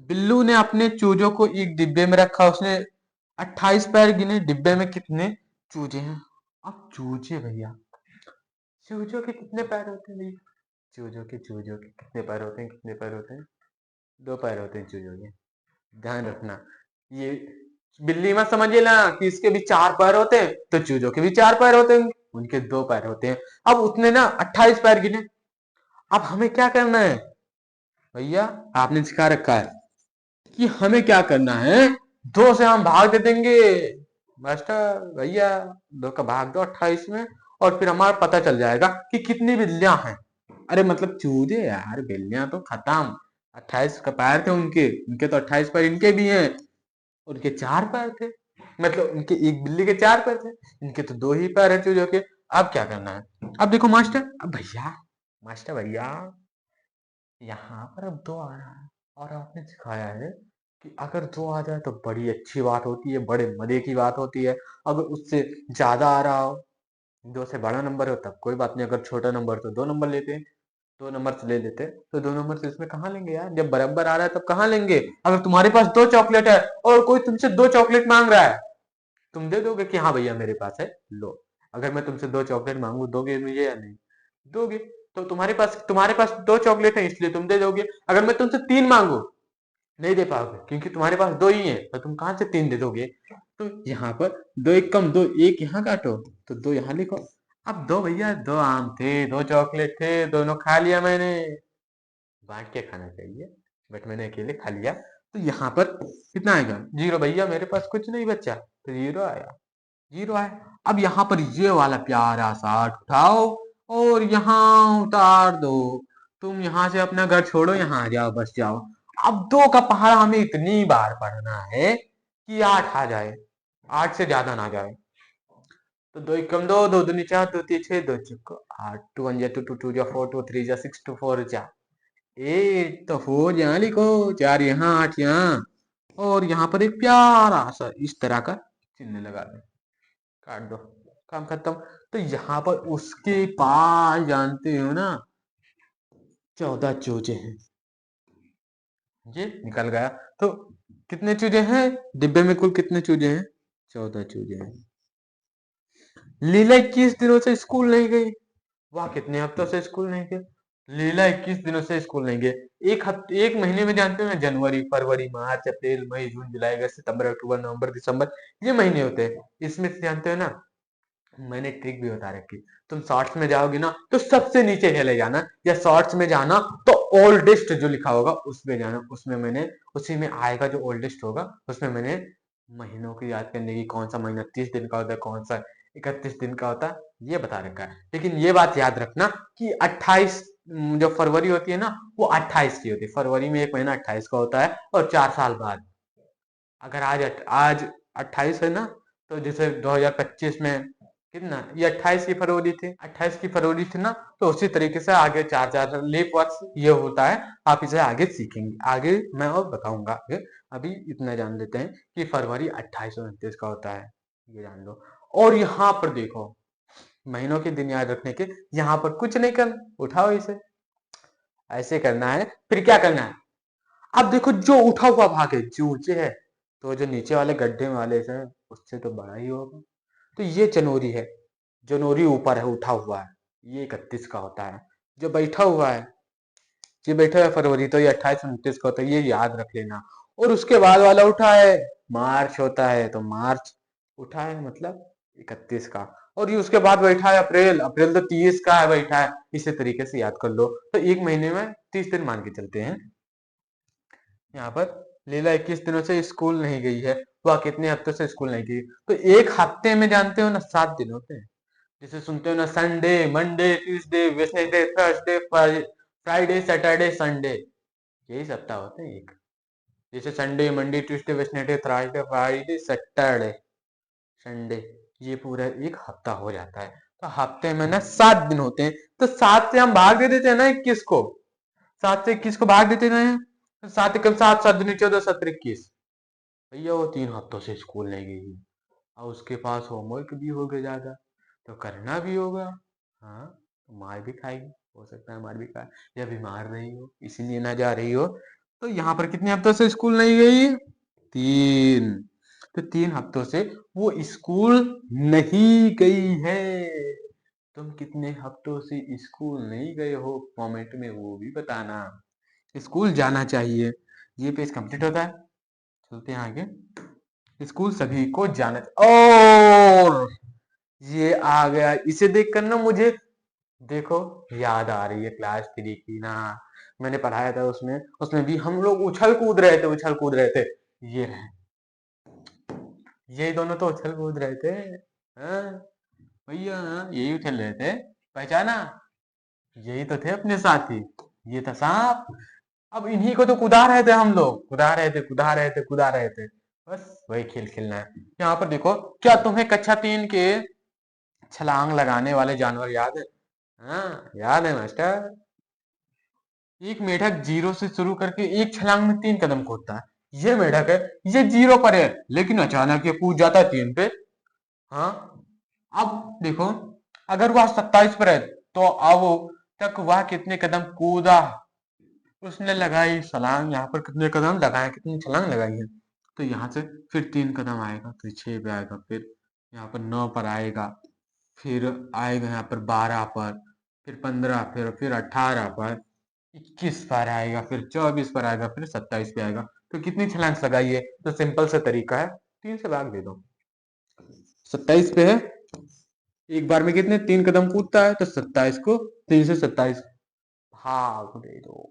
बिल्लू ने अपने चूजों को एक डिब्बे में रखा। उसने 28 पैर गिने। डिब्बे में कितने चूजे हैं? अब चूजे भैया, चूजों के कितने पैर होते हैं भैया? चूजों के कितने पैर होते हैं? कितने पैर होते हैं? दो पैर होते हैं चूजों के। ध्यान रखना। ये बिल्ली मत समझिए ना कि इसके भी चार पैर होते हैं, तो चूजों के भी चार पैर होते हैं। उनके दो पैर होते हैं। अब उसने ना 28 पैर गिने। अब हमें क्या करना है भैया? आपने सिखा रखा है कि हमें क्या करना है। दो से हम भाग दे देंगे मास्टर भैया। दो का भाग दो 28 में, और फिर हमारा पता चल जाएगा कि कितनी बिल्लियां हैं। अरे मतलब चूजे यार, बिल्लियां तो खत्म। 28 का पैर थे उनके, उनके तो 28 पैर इनके भी हैं। उनके चार पैर थे, मतलब उनके एक बिल्ली के चार पैर थे। इनके तो दो ही पैर है चूजों के। अब क्या करना है? अब देखो मास्टर, अब भैया, मास्टर भैया, यहाँ पर अब दो आ रहा है, और आपने सिखाया है कि अगर दो आ जाए तो बड़ी अच्छी बात होती है, बड़े मजे की बात होती है। अगर उससे ज्यादा आ रहा हो, दो से बड़ा नंबर हो, तब कोई बात नहीं। अगर छोटा नंबर तो दो नंबर लेते हैं। दो नंबर से ले लेते हैं, तो दो नंबर से इसमें कहाँ लेंगे यार? जब बराबर आ रहा है तब कहाँ लेंगे? अगर तुम्हारे पास दो चॉकलेट है और कोई तुमसे दो चॉकलेट मांग रहा है, तुम दे दोगे कि हाँ भैया मेरे पास है, लो। अगर मैं तुमसे दो चॉकलेट मांगू, दोगे मुझे या नहीं? दोगे। तो तुम्हारे पास दो चॉकलेट है इसलिए तुम दे दोगे। अगर मैं तुमसे तीन मांगू, नहीं दे पाओगे, क्योंकि तुम्हारे पास दो ही है, तो तुम कहां से तीन दे दोगे? तो यहाँ पर दो एक कम, दो एक यहाँ काटो, तो दो यहाँ लिखो। अब दो भैया, दो आम थे, दो चॉकलेट थे, दोनों खा लिया मैंने। बांट के खाना चाहिए, बट मैंने अकेले खा लिया। तो यहाँ पर कितना आएगा? जीरो भैया, मेरे पास कुछ नहीं बचा, तो जीरो आया। जीरो है। अब यहाँ पर ये वाला प्यारा सा आठ उठाओ और यहाँ उतार दो। तुम यहाँ से अपना घर छोड़ो, यहाँ आ जाओ, बस जाओ। अब दो का पहाड़ा हमें इतनी बार पढ़ना है कि आठ आ जाए, आठ से ज्यादा ना जाए। तो दो एक कम, दो दो दूनी चार, दो तीन छह, दो चुको आठ, टू वन जा टू, टू टू जा फोर, टू थ्री जा सिक्स, टू फोर जा एट। तो फोर यहाँ लिखो, चार यहाँ, आठ यहाँ, और यहाँ पर एक प्यारा सा इस तरह का चिन्ह लगा दो, काट दो, काम खत्म। तो यहाँ पर उसके पास जानते हो ना 14 चूजे हैं। ये निकल गया। तो कितने चूजे हैं डिब्बे में? कुल कितने चूजे हैं? 14 चूजे हैं। लीला 21 दिनों से स्कूल नहीं गई। वाह, कितने हफ्तों से स्कूल नहीं गए? लीला 21 दिनों से स्कूल नहीं गए। एक हफ्ते, एक महीने में जानते हो ना, जनवरी, फरवरी, मार्च, अप्रैल, मई, जून, जुलाई, अगस्त, सितंबर, अक्टूबर, नवंबर, दिसंबर, ये महीने होते हैं। इसमें से जानते हो ना, मैंने ट्रिक भी बता रखी। तुम शॉर्ट्स में जाओगे ना तो सबसे नीचे चले जाना, या शॉर्ट्स में जाना तो ओल्डेस्ट जो लिखा होगा उसमें जाना। उसमें मैंने, उसी में आएगा जो ओल्डेस्ट होगा, उसमें मैंने महीनों की याद करने की, कौन सा महीना 30 दिन का होता है, कौन सा 31 दिन का होता है, ये बता रखा है। लेकिन ये बात याद रखना कि 28 जो फरवरी होती है ना, वो 28 की होती है। फरवरी में एक महीना 28 का होता है, और 4 साल बाद, अगर आज 28 है ना, तो जैसे 2025 में कितना, ये 28 की फरवरी थी, 28 की फरवरी थी ना, तो उसी तरीके से आगे चार चार लीप वर्ष ये होता है। आप इसे आगे सीखेंगे, आगे मैं और बताऊंगा आगे। अभी इतना जान लेते हैं कि फरवरी 2829 का होता है, ये जान लो। और यहाँ पर देखो, महीनों के दिन याद रखने के, यहाँ पर कुछ नहीं करना, उठाओ इसे, ऐसे करना है। फिर क्या करना है? अब देखो, जो उठा हुआ भाग है, जो ऊंचे है, तो जो नीचे वाले गड्ढे वाले से उससे तो बड़ा ही होगा। तो ये जनवरी है, जनवरी ऊपर है, उठा हुआ है, ये 31 का होता है। जो बैठा हुआ है, ये बैठा है फरवरी, तो ये 28 29 का होता है, ये याद रख लेना। और उसके बाद वाला उठा है, मार्च होता है, तो मार्च उठा है मतलब 31 का। और ये उसके बाद बैठा है अप्रैल, अप्रैल तो 30 का है बैठा है। इसी तरीके से याद कर लो। तो एक महीने में 30 दिन मान के चलते हैं। यहाँ पर लीला 21 दिनों से स्कूल नहीं गई है। वह कितने हफ्तों से स्कूल नहीं गई? तो एक हफ्ते में जानते हो ना 7 दिन होते हैं। जैसे सुनते हो ना, Sunday, Monday, Tuesday, Wednesday, Thursday, Friday, Saturday, Sunday, यही सप्ताह होते हैं एक। जैसे Sunday, Monday, Tuesday, Wednesday, Thursday, Friday, Saturday, Sunday, ये पूरा एक हफ्ता हो जाता है। तो हफ्ते में ना 7 दिन होते हैं। तो 7 से हम भाग दे देते हैं ना 21 को, 7 से 21 को भाग देते हैं। तो 7 एकम 7, 7 दूनी 14, 17 21। भैया वो 3 हफ्तों से स्कूल नहीं गई है, और उसके पास होमवर्क भी हो गया ज्यादा, तो करना भी होगा। हाँ, तो मार भी खाएगी, हो सकता है मार भी खाए, या बीमार रही हो इसीलिए ना जा रही हो। तो यहाँ पर कितने हफ्तों से स्कूल नहीं गई? 3। तो 3 हफ्तों से वो स्कूल नहीं गई है। तुम कितने हफ्तों से स्कूल नहीं गए हो कमेंट में वो भी बताना। स्कूल जाना चाहिए। ये पेज कंप्लीट होता है। चलते हैं आगे। स्कूल सभी को जाना। और ये आ गया, इसे देखकर ना मुझे देखो याद आ रही है क्लास 3 की ना। मैंने पढ़ाया था उसमें उसमें भी हम लोग उछल कूद रहे थे, उछल कूद रहे थे। ये रहे, ये दोनों तो उछल कूद रहे थे। हाँ भैया, यही उछल रहे थे। पहचाना? यही तो थे अपने साथी। ये था सांप। अब इन्हीं को तो कुदा रहे थे हम लोग, कुदा रहे थे, कुदा रहे थे, कुदा रहे थे। बस वही खेल खेलना है। यहाँ पर देखो, क्या तुम्हें कक्षा 3 के छलांग लगाने वाले जानवर याद है? हाँ याद है मास्टर। एक मेढक जीरो से शुरू करके एक छलांग में 3 कदम कूदता है। ये मेढक है, ये जीरो पर है, लेकिन अचानक ये कूद जाता है 3 पे। हाँ। अब देखो, अगर वह 27 पर है तो अब तक वह कितने कदम कूदा? उसने लगाई छलांग, यहाँ पर कितने कदम लगाए, कितनी छलांग लगाई है? तो यहाँ से फिर 3 कदम आएगा, फिर 6 पे आएगा, फिर यहाँ पर 9 पर आएगा, फिर आएगा यहाँ पर 12 पर, फिर 15, फिर 18 पर, 21 पर आएगा, फिर 24 पर आएगा, फिर 27 पे आएगा। तो कितनी छलांग लगाई है? तो सिंपल सा तरीका है, 3 से भाग दे दो। 27 पे है, एक बार में कितने 3 कदम कूदता है, तो 27 को 3 से 27 भाग दे दो।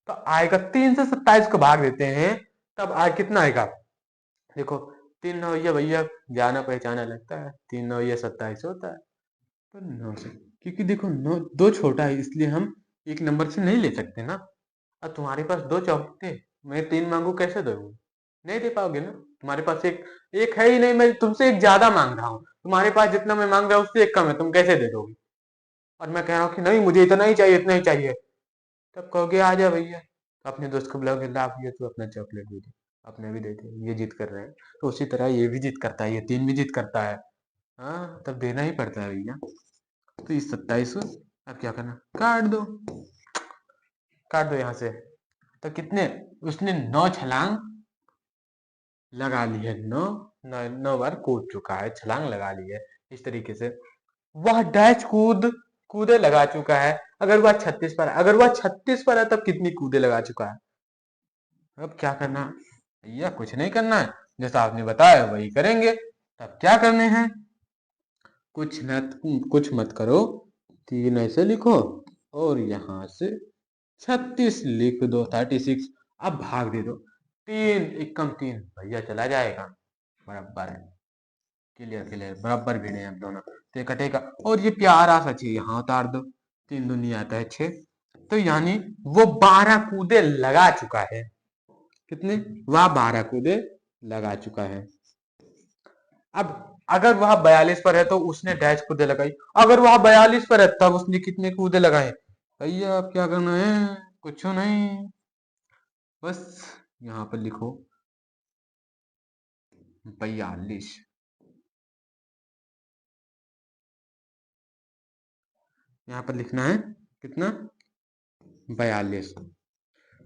तो आएगा, 3 से 27 को भाग देते हैं, तब आज कितना आएगा? देखो, 3 नौ ये भैया जाना पहचाना लगता है, 3 नौ ये 27 होता है। तो 9 से, क्योंकि देखो 9 दो छोटा है, इसलिए हम एक नंबर से नहीं ले सकते ना। अब तुम्हारे पास 2 चौक थे, मैं 3 मांगू कैसे दूंगा? नहीं दे पाओगे ना। तुम्हारे पास एक एक है ही नहीं, मैं तुमसे एक ज्यादा मांग रहा हूँ, तुम्हारे पास जितना मैं मांग रहा हूँ उससे एक कम है, तुम कैसे दे दोगे? और मैं कह रहा हूँ कि नहीं मुझे इतना ही चाहिए, इतना ही चाहिए। तब कहोगे आ जा भैया, तो अपने दोस्त को बुलाओगे, ला भैया तू अपना चॉकलेट दे दे, अपने भी दे दे, ये जिद कर रहे हैं। तो उसी तरह ये भी जिद करता है, ये 3 भी जिद करता है। हाँ, तब देना ही पड़ता है भैया। तो इस 27 को अब क्या करना, काट दो, काट दो यहाँ से। तो कितने, उसने 9 छलांग लगा ली है, 9 बार कूद चुका है, छलांग लगा ली है। इस तरीके से वह डैश कूद कूदे लगा चुका है। अगर वह 36 पर है, अगर वह 36 पर है तब कितनी कूदे लगा चुका है? अब क्या करना है? भैया कुछ नहीं करना है, जैसा आपने बताया वही करेंगे। तब क्या करने हैं? कुछ न कुछ मत करो, 3 ऐसे लिखो और यहाँ से 36 लिख दो, 36। अब भाग दे दो, 3 एकम 3 भैया चला जाएगा, बराबर है। क्लियर क्लियर, बराबर भिड़े हैं हम दोनों, तो ये कटेगा। और ये प्यारा सा चीज यहाँ उतार दो, 3 दूनी आता है 6। तो यानी वो 12 कूदे लगा चुका है। कितने? वह 12 कूदे लगा चुका है। अब अगर वह 42 पर है तो उसने डैश कूदे लगाई। अगर वह 42 पर है तब उसने कितने कूदे लगाए? भैया अब क्या करना है? कुछ नहीं, बस यहाँ पर लिखो 42। यहाँ पर लिखना है कितना? 42।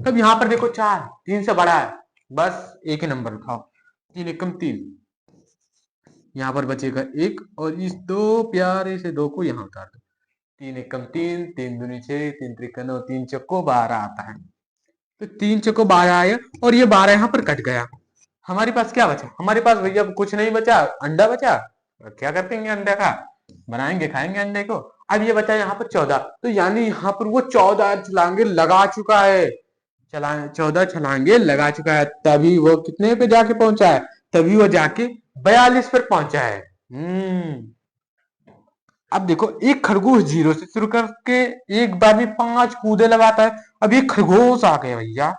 तब यहाँ पर देखो 4 3 से बड़ा है, बस एक ही नंबर उठाओ, 3 एकम 3। यहाँ पर बचेगा 1 और इस दो प्यारे से 2 को यहाँ उतार दो। 3 एकम 3, 3 दूनी 6, 3 त्रिका 9, 3 चक्को 12 आता है। तो 3 चक्को 12 आया और ये 12 यहाँ पर कट गया। हमारे पास क्या बचा? हमारे पास भैया कुछ नहीं बचा, अंडा बचा। और क्या करते अंडे का? बनाएंगे, खाएंगे अंडे को। अब ये बचा यहाँ पर 14, तो यानी यहाँ पर वो 14 छलांगे लगा चुका है। चला 14 छलांगे लगा चुका है, तभी वो कितने पे जाके पहुंचा है? तभी वो जाके 42 पर पहुंचा है। अब देखो, एक खरगोश जीरो से शुरू करके एक बार में 5 कूदे लगाता है। अब ये खरगोश आ गए भैया,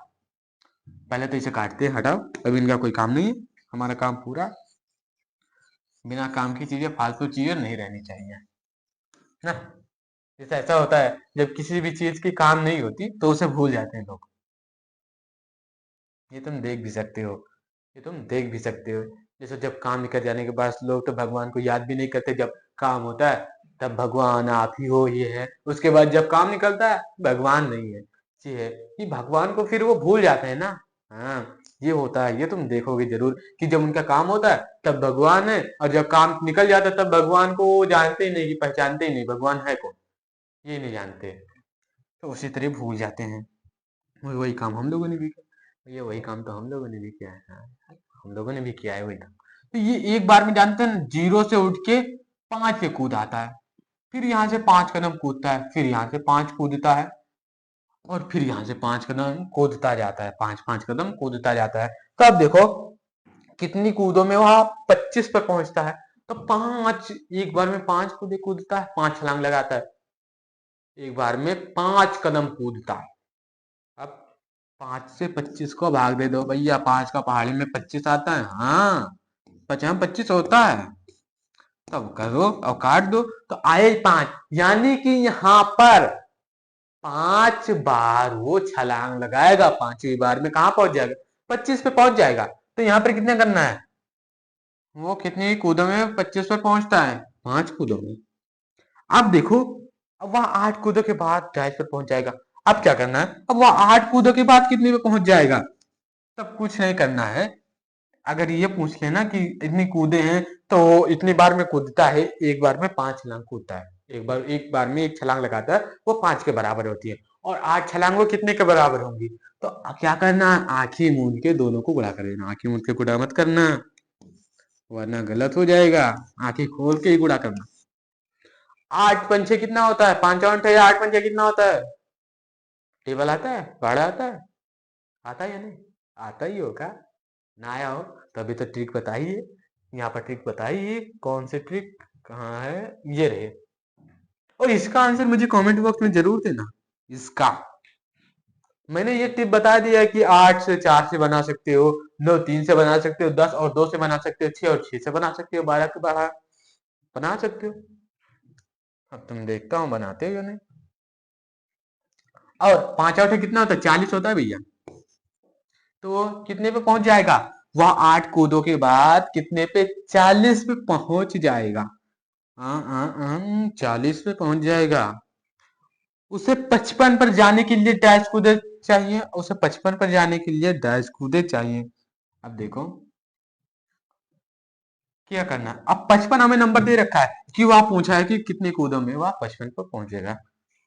पहले तो इसे काटते हैं, हटाओ, अब इनका कोई काम नहीं है, हमारा काम पूरा। बिना काम की चीजें, फालतू चीजें नहीं रहनी चाहिए ना। जैसे ऐसा होता है जब किसी भी चीज की काम नहीं होती तो उसे भूल जाते हैं लोग। ये तुम देख भी सकते हो, ये तुम देख भी सकते हो। जैसे जब काम निकल जाने के बाद लोग तो भगवान को याद भी नहीं करते, जब काम होता है तब भगवान आप ही हो, ये है। उसके बाद जब काम निकलता है भगवान नहीं है। ये है कि भगवान को फिर वो भूल जाते हैं ना। हाँ, ये होता है, ये तुम देखोगे जरूर कि जब उनका काम होता है तब भगवान है, और जब काम निकल जाता है तब भगवान को वो जानते ही नहीं, कि पहचानते ही नहीं भगवान है कौन, ये नहीं जानते। तो उसी तरह भूल जाते हैं। वही वही काम हम लोगों ने भी किया, ये वही काम तो हम लोगों ने भी किया है। हाँ, हम लोगों ने भी किया है वही काम। तो ये एक बार में जानते हैं, जीरो से उठ के 5 पे कूद आता है, फिर यहाँ से 5 कदम कूदता है, फिर यहाँ से 5 कूदता है, और फिर यहाँ से 5 कदम कूदता जाता है, 5-5 कदम कूदता जाता है। तो अब देखो कितनी कूदों में वहां 25 पर पहुंचता है। तो 5, एक बार में 5 कूदे कूदता है, 5 छलांग लगाता है, एक बार में 5 कदम कूदता है। अब 5 से 25 को भाग दे दो भैया, 5 का पहाड़ी में 25 आता है, हाँ 50-25 होता है। तब करो और काट दो, तो आए 5, यानी कि यहाँ पर 5 बार वो छलांग लगाएगा, 5वीं बार में कहाँ पहुंच जाएगा, 25 पे पहुंच जाएगा। तो यहाँ पर कितना करना है, वो कितनी कूदों में 25 पे पहुंचता है, 5 कूदों में। अब देखो, अब वह 8 कूदों के बाद 22 पर पहुंच जाएगा। अब क्या करना है, अब वह 8 कूदों के बाद कितने पे पहुंच जाएगा। तब कुछ नहीं करना है। अगर ये पूछ लेना कि इतनी कूदे हैं तो इतनी बार में कूदता है, एक बार में 5 छलांग कूदता है, एक बार में एक छलांग लगाता है, वो 5 के बराबर होती है, और 8 छलांग वो कितने के बराबर होंगी। तो अब क्या करना है, आंखें मूंद के दोनों को गुणा कर देना, आंखें मूंद के गुणा मत करना वरना गलत हो जाएगा, आंखें खोल के ही गुणा करना। 8 पंचे कितना होता है, 5 या 8 पंचे कितना होता है, टेबल आता है, भाड़ा आता है, आता है या नहीं, आता ही होगा। ना आया हो तो अभी तो ट्रिक बताइए, यहाँ पर ट्रिक बताइए, कौन सी ट्रिक कहाँ है, ये रहे। और इसका आंसर मुझे कमेंट बॉक्स में जरूर देना। इसका मैंने ये टिप बता दिया कि 8 से 4 से बना सकते हो, 9 3 से बना सकते हो, 10 और 2 से बना सकते हो, 6 और 6 से बना सकते हो, 12 के 12 बना सकते हो। अब तुम देखता हूँ बनाते हो या नहीं। और 5 8 कितना होता है, 40 होता है भैया। तो कितने पे पहुंच जाएगा, वह 8 कूदों के बाद कितने पे, 40 पे पहुंच जाएगा। 40 पे पहुंच जाएगा। उसे 55 पर जाने के लिए डैश कूदे चाहिए, उसे 55 पर जाने के लिए डैश कूदे चाहिए। अब देखो क्या करना है, अब 55 हमें नंबर दे रखा है कि वह पूछा है कि कितने कूदों में वह 55 पर पहुंचेगा।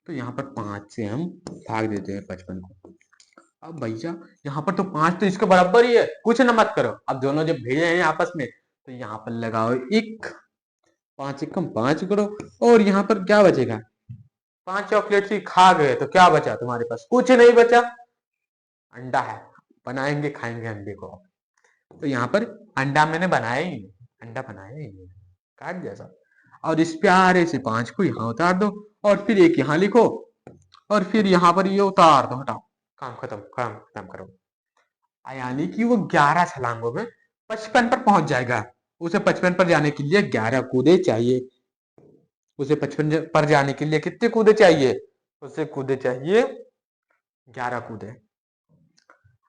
तो यहाँ पर 5 से हम भाग देते हैं 55 को। अब भैया यहाँ पर तो 5 तो इसके बराबर ही है, कुछ न मत करो। अब दोनों जब भेजे हैं आपस में तो यहाँ पर लगाओ 1, 5 एकम 5 करो, और यहाँ पर क्या बचेगा, 5 चॉकलेट ही खा गए तो क्या बचा तुम्हारे पास, कुछ नहीं बचा। अंडा है, बनाएंगे खाएंगे अंडे को। तो यहाँ पर अंडा मैंने बनाया ही नहीं, अंडा बनाया ही नहीं, काट दिया सब। और इस प्यारे से 5 को यहाँ उतार दो, और फिर एक यहाँ लिखो, और फिर यहाँ पर ये उतार दो, हटाओ, काम खत्म, काम खत्म करो। यानी कि वो 11 छलांगों में 55 पर पहुंच जाएगा। उसे 55 पर जाने के लिए 11 कूदे चाहिए। उसे 55 पर जाने के लिए कितने कूदे चाहिए, उसे कूदे चाहिए 11 कूदे।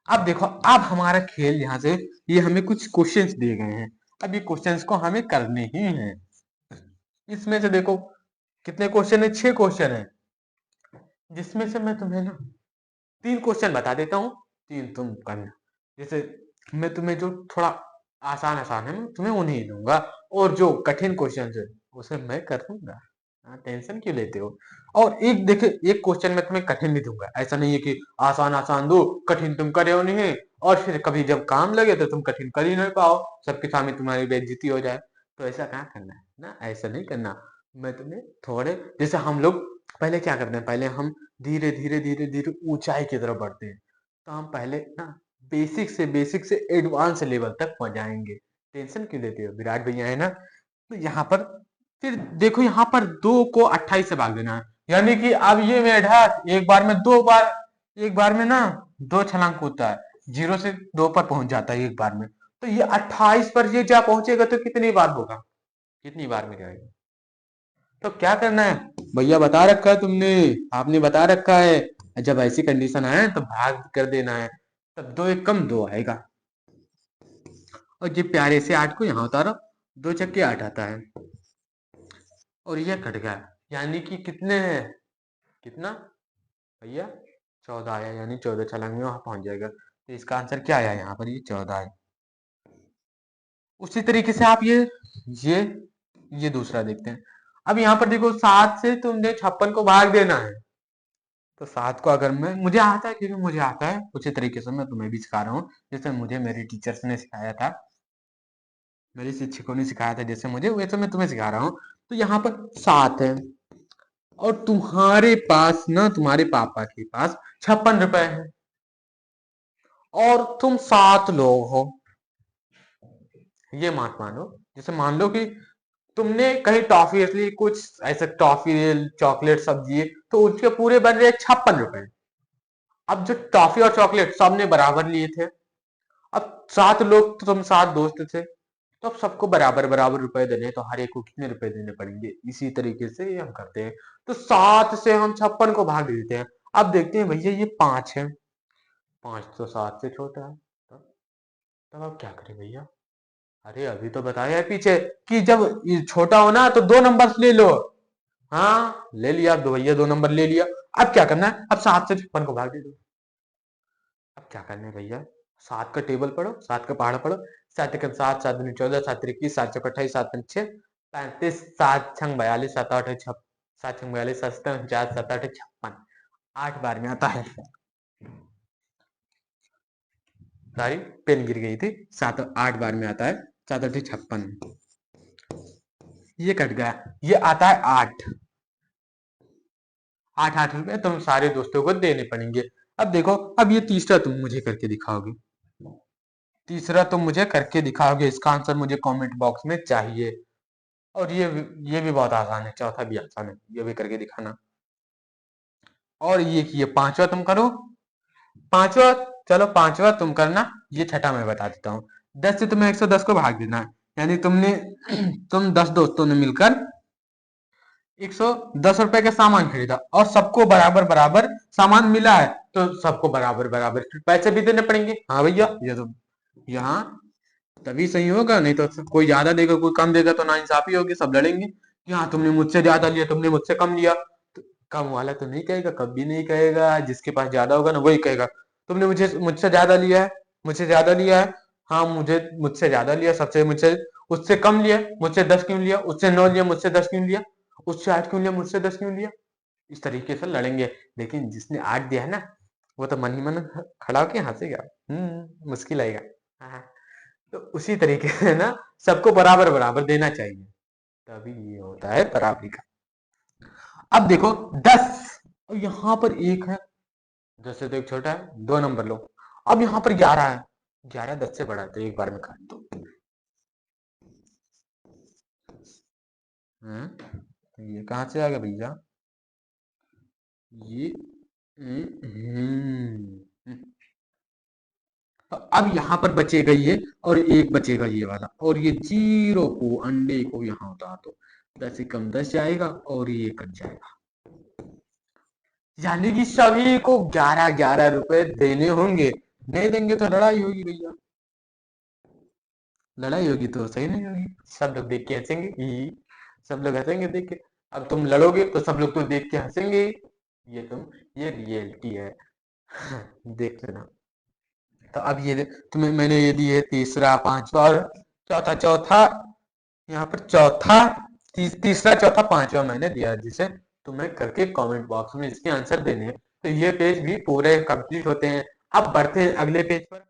अब देखो, अब हमारा खेल यहाँ से, ये हमें कुछ क्वेश्चंस दिए गए हैं, अब ये क्वेश्चंस को हमें करने ही हैं। इसमें से देखो कितने क्वेश्चन है, 6 क्वेश्चन है, जिसमें से मैं तुम्हें ना 3 क्वेश्चन बता देता हूँ, 3 तुम करना। जैसे मैं तुम्हें जो थोड़ा आसान आसान है मैं तुम्हें उन्हें दूंगा, और जो कठिन क्वेश्चन है उसे मैं करूंगा। हाँ, टेंशन क्यों लेते हो। और एक देखे, एक क्वेश्चन मैं तुम्हें कठिन भी दूंगा, ऐसा नहीं है कि आसान आसान दो, कठिन तुम करे हो नहीं, और फिर कभी जब काम लगे तो तुम कठिन कर ही नहीं पाओ, सबके सामने तुम्हारी बेइज्जती हो जाए। तो ऐसा कहाँ करना है ना, ऐसा नहीं करना। मैं तुम्हें थोड़े, जैसे हम लोग पहले क्या करते हैं, पहले हम धीरे धीरे धीरे धीरे ऊंचाई की तरफ बढ़ते हैं। तो हम पहले ना बेसिक से एडवांस लेवल तक पहुंच जाएंगे। टेंशन क्यों लेते हो, विराट भैया है ना। तो यहाँ पर फिर देखो, यहाँ पर 2 को 28 से भाग देना है, यानी कि अब ये मेढक एक बार में 2 बार, एक बार में ना 2 छलांग कूदता है, 0 से 2 पर पहुंच जाता है एक बार में। तो ये 28 पर ये जा पहुंचेगा तो कितनी बार होगा, कितनी बार में जाएगा। तो क्या करना है भैया, बता रखा है तुमने, आपने बता रखा है, जब ऐसी कंडीशन आए तो भाग कर देना है, तब 2 एक कम 2 आएगा। और ये प्यारे से 8 को यहाँ उतारो, 2 छक्के 8 आता है, और ये कट गया, यानी कि कितने हैं, कितना भैया, 14 आया, यानी 14 छलांग में वहां पहुंच जाएगा। तो इसका आंसर क्या आया यहाँ पर? ये 14 है। उसी तरीके से आप ये ये दूसरा देखते हैं। अब यहाँ पर देखो, 7 से तुमने 56 को भाग देना है। तो 7 को अगर मैं, मुझे आता है, क्योंकि मुझे आता है उसी तरीके से मैं तुम्हें भी सिखा रहा हूँ, जैसे मुझे मेरे टीचर्स ने सिखाया था, मेरे शिक्षकों ने सिखाया था जैसे मुझे, वैसे मैं तुम्हें सिखा रहा हूँ। तो यहाँ पर 7 है और तुम्हारे पास ना, तुम्हारे पापा के पास 56 रुपए है और तुम 7 लोग हो। ये मत मानो, जैसे मान लो कि तुमने कहीं टॉफी ली, कुछ ऐसे टॉफी चॉकलेट सब्जी, तो उसके पूरे बन रहे 56 रुपए। अब जो टॉफी और चॉकलेट सबने बराबर लिए थे, अब 7 लोग, तो तुम 7 दोस्त थे, तो अब सबको बराबर बराबर रुपए देने, तो हर एक को कितने रुपए देने पड़ेंगे, इसी तरीके से ये हम करते हैं। तो 7 से हम 56 को भाग देते हैं। अब देखते हैं भैया, ये 5 है, 5 तो 7 से छोटा है, तब अब क्या करें भैया? अरे अभी तो बताया है पीछे कि जब ये छोटा हो ना तो 2 नंबर ले लो। हाँ ले लिया, दो भैया 2 नंबर ले लिया। अब क्या करना है? अब 7 से 56 को भाग दे दो। अब क्या करना है भैया? 7 का टेबल पढ़ो, 7 का पहाड़ा पढ़ो। 7 एकम 7, 7 दूनी 14, 7 त्रिक 21, 7 चौक 28, 7 पंच 6 35, 7 छंग 42, 7 आठ 7 छंग 42, 7 सत्तर 49, 7 आठ 56। 8 बार में आता है। सारी पेन गिर गई थी। 7 8 बार में आता है। 7 आठ 56, ये कट गया। ये आता है 8। 8 8 रुपए तुम सारे दोस्तों को देने पड़ेंगे। अब देखो, अब ये तीसरा तुम मुझे करके दिखाओगे। तीसरा तुम मुझे करके दिखाओगे, इसका आंसर मुझे कमेंट बॉक्स में चाहिए। और ये भी बहुत आसान है, चौथा भी आसान है, ये भी करके दिखाना। और ये पांचवा तुम करो। पांचवा, चलो पांचवा तुम करना। ये छठा मैं बता देता हूँ। 10 से तुम्हें 110 को भाग देना है। यानी तुम 10 दोस्तों ने मिलकर 110 रुपए का सामान खरीदा और सबको बराबर बराबर सामान मिला है, तो सबको बराबर बराबर पैसे भी देने पड़ेंगे। हाँ भैया, ये तो यहाँ तभी सही होगा, नहीं तो कोई ज्यादा देगा कोई कम देगा तो नाइंसाफी होगी, सब लड़ेंगे कि हाँ तुमने मुझसे ज्यादा लिया, तुमने मुझसे कम लिया। तो कम वाला तो नहीं कहेगा, कभी नहीं कहेगा, जिसके पास ज्यादा होगा ना वही कहेगा तुमने मुझसे ज्यादा लिया है, मुझसे ज्यादा लिया है। हाँ मुझसे ज्यादा लिया, सबसे मुझसे उससे कम लिया, मुझसे 10 क्यों लिया, उससे 9 लिया, मुझसे 10 क्यों लिया, उससे 8 क्यों लिया, मुझसे 10 क्यों लिया। इस तरीके से लड़ेंगे। लेकिन जिसने 8 दिया है ना, वो तो मन ही मन खड़ा होके हंसेगा। मुश्किल आएगा। हाँ, तो उसी तरीके से ना सबको बराबर बराबर देना चाहिए, तभी ये होता है बराबरी का। अब देखो 10 और यहाँ पर 1 है। 10 से तो एक छोटा है, 2 नंबर लो। अब यहाँ पर 11 है। 11 10 से बड़ा है, तो एक बार में काट दो। ये कहाँ से आ गया भैया? ये अब यहाँ पर बचेगा ये, और एक बचेगा ये वाला, और ये जीरो को, अंडे को यहाँ उतार दो। 10 से कम 10 जाएगा और ये कट जाएगा। यानी कि सभी को 11 11 रुपए देने होंगे। नहीं देंगे तो लड़ाई होगी भैया। लड़ाई होगी तो सही नहीं होगी, सब लोग देख के हंसेंगे सब लोग हंसेंगे देख के। अब तुम लड़ोगे तो सब लोग तो देख के हंसेंगे। ये रियलिटी है। देख लेना। तो अब ये तुम्हें मैंने ये दिए तीसरा, पांचवा और चौथा। चौथा यहाँ पर चौथा, तीसरा चौथा पांचवा मैंने दिया, जिसे तुम्हें करके कमेंट बॉक्स में इसके आंसर देने हैं। तो ये पेज भी पूरे कंप्लीट होते हैं। अब बढ़ते हैं अगले पेज पर।